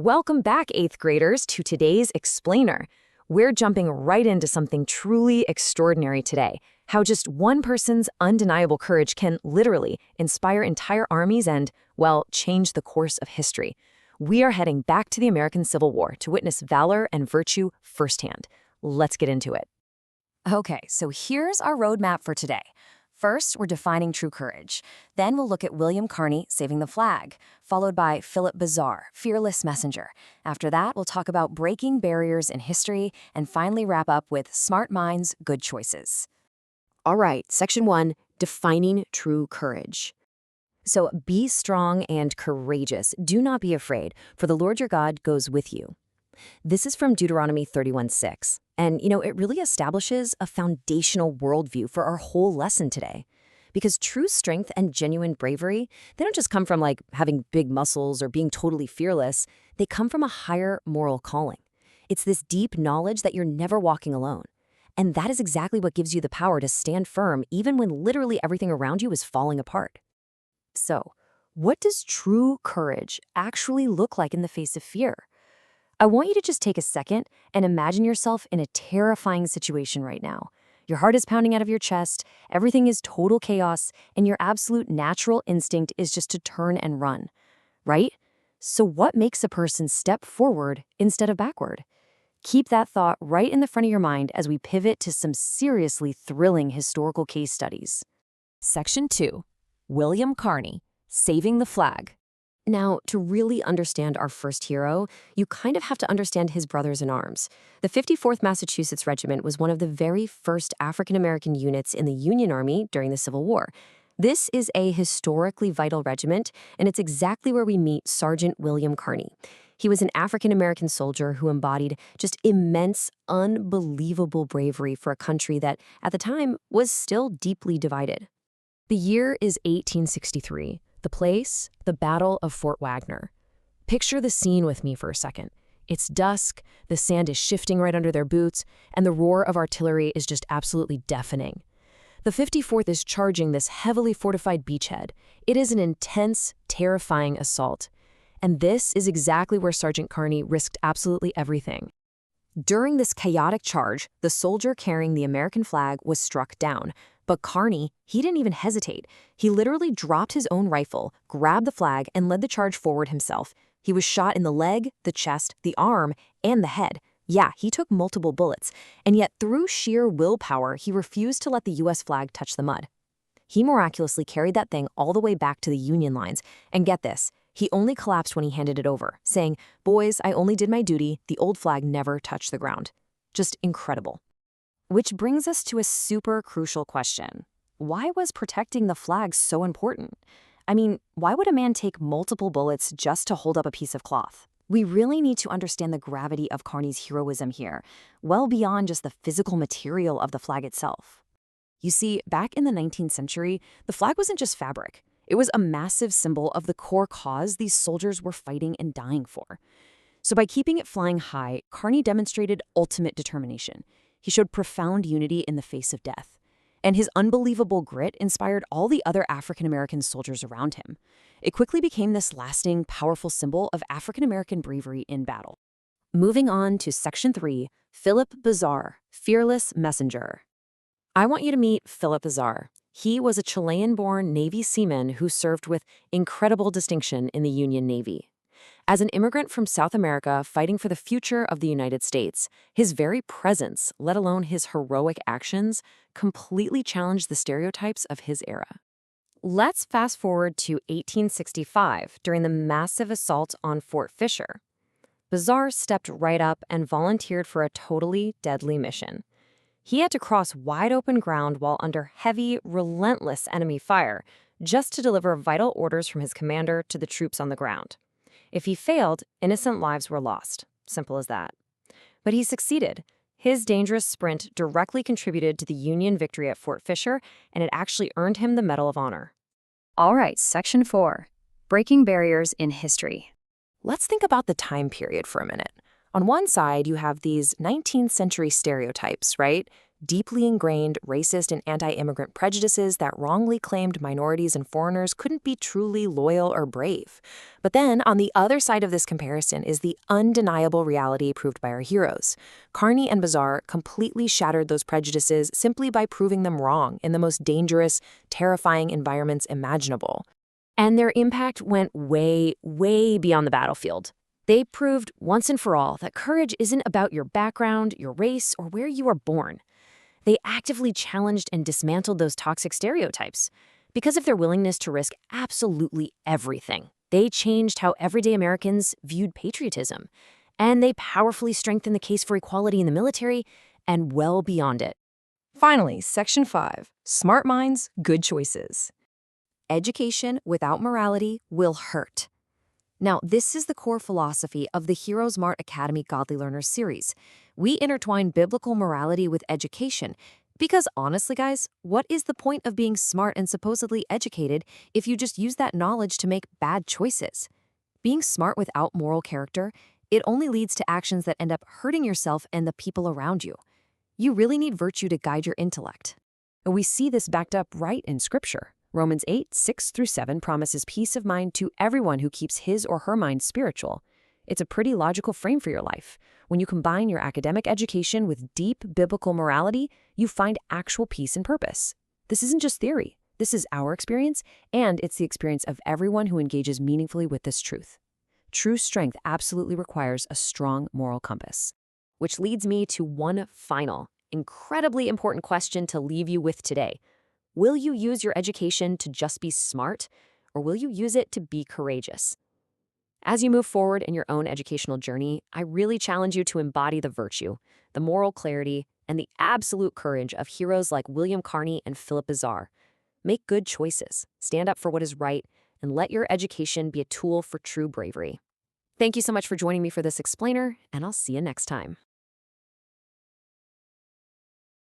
Welcome back, 8th graders, to today's Explainer. We're jumping right into something truly extraordinary today. How just one person's undeniable courage can literally inspire entire armies and, well, change the course of history. We are heading back to the American Civil War to witness valor and virtue firsthand. Let's get into it. Okay, so here's our roadmap for today. First, we're defining true courage. Then we'll look at William Carney saving the flag, followed by Philip Bazar, fearless messenger. After that, we'll talk about breaking barriers in history, and finally wrap up with smart minds, good choices. All right, Section 1, defining true courage. So be strong and courageous. Do not be afraid, for the Lord your God goes with you. This is from Deuteronomy 31:6. And, it really establishes a foundational worldview for our whole lesson today. Because true strength and genuine bravery, they don't just come from having big muscles or being totally fearless. They come from a higher moral calling. It's this deep knowledge that you're never walking alone. And that is exactly what gives you the power to stand firm even when literally everything around you is falling apart. So, what does true courage actually look like in the face of fear? I want you to just take a second and imagine yourself in a terrifying situation right now. Your heart is pounding out of your chest, everything is total chaos, and your absolute natural instinct is just to turn and run, right? So what makes a person step forward instead of backward? Keep that thought right in the front of your mind as we pivot to some seriously thrilling historical case studies. Section 2, William Carney, saving the flag. Now, to really understand our first hero, you kind of have to understand his brothers-in-arms. The 54th Massachusetts Regiment was one of the very first African-American units in the Union Army during the Civil War. This is a historically vital regiment, and it's exactly where we meet Sergeant William Carney. He was an African-American soldier who embodied just immense, unbelievable bravery for a country that, at the time, was still deeply divided. The year is 1863. The place, the Battle of Fort Wagner. Picture the scene with me for a second. It's dusk, the sand is shifting right under their boots, and the roar of artillery is just absolutely deafening. The 54th is charging this heavily fortified beachhead. It is an intense, terrifying assault. And this is exactly where Sergeant Carney risked absolutely everything. During this chaotic charge, the soldier carrying the American flag was struck down. But Carney, he didn't even hesitate. He literally dropped his own rifle, grabbed the flag, and led the charge forward himself. He was shot in the leg, the chest, the arm, and the head. Yeah, he took multiple bullets. And yet, through sheer willpower, he refused to let the U.S. flag touch the mud. He miraculously carried that thing all the way back to the Union lines. And get this, he only collapsed when he handed it over, saying, "Boys, I only did my duty. The old flag never touched the ground." Just incredible. Which brings us to a super crucial question. Why was protecting the flag so important? I mean, why would a man take multiple bullets just to hold up a piece of cloth? We really need to understand the gravity of Carney's heroism here, well beyond just the physical material of the flag itself. You see, back in the 19th century, the flag wasn't just fabric. It was a massive symbol of the core cause these soldiers were fighting and dying for. So by keeping it flying high, Carney demonstrated ultimate determination. He showed profound unity in the face of death. And his unbelievable grit inspired all the other African-American soldiers around him. It quickly became this lasting, powerful symbol of African-American bravery in battle. Moving on to Section 3, Philip Bazar, fearless messenger. I want you to meet Philip Bazar. He was a Chilean-born Navy seaman who served with incredible distinction in the Union Navy. As an immigrant from South America fighting for the future of the United States, his very presence, let alone his heroic actions, completely challenged the stereotypes of his era. Let's fast forward to 1865 during the massive assault on Fort Fisher. Bazar stepped right up and volunteered for a totally deadly mission. He had to cross wide open ground while under heavy, relentless enemy fire just to deliver vital orders from his commander to the troops on the ground. If he failed, innocent lives were lost. Simple as that. But he succeeded. His dangerous sprint directly contributed to the Union victory at Fort Fisher, and it actually earned him the Medal of Honor. All right, Section 4, breaking barriers in history. Let's think about the time period for a minute. On one side, you have these 19th century stereotypes, right? deeply ingrained racist and anti-immigrant prejudices that wrongly claimed minorities and foreigners couldn't be truly loyal or brave. But then, on the other side of this comparison is the undeniable reality proved by our heroes. Carney and Bazaar completely shattered those prejudices simply by proving them wrong in the most dangerous, terrifying environments imaginable. And their impact went way, way beyond the battlefield. They proved once and for all that courage isn't about your background, your race, or where you were born. They actively challenged and dismantled those toxic stereotypes. Because of their willingness to risk absolutely everything, they changed how everyday Americans viewed patriotism. And they powerfully strengthened the case for equality in the military and well beyond it. Finally, Section 5, Smart Minds, Good Choices. Education without morality will hurt. Now, this is the core philosophy of the HeroesMart Academy Godly Learners series. We intertwine biblical morality with education because honestly, guys, what is the point of being smart and supposedly educated if you just use that knowledge to make bad choices? Being smart without moral character, it only leads to actions that end up hurting yourself and the people around you. You really need virtue to guide your intellect. And we see this backed up right in Scripture. Romans 8:6-7 promises peace of mind to everyone who keeps his or her mind spiritual. It's a pretty logical frame for your life. When you combine your academic education with deep biblical morality, you find actual peace and purpose. This isn't just theory. This is our experience, and it's the experience of everyone who engages meaningfully with this truth. True strength absolutely requires a strong moral compass. Which leads me to one final, incredibly important question to leave you with today. Will you use your education to just be smart, or will you use it to be courageous? As you move forward in your own educational journey, I really challenge you to embody the virtue, the moral clarity, and the absolute courage of heroes like William Carney and Philip Bazaar. Make good choices, stand up for what is right, and let your education be a tool for true bravery. Thank you so much for joining me for this explainer, and I'll see you next time.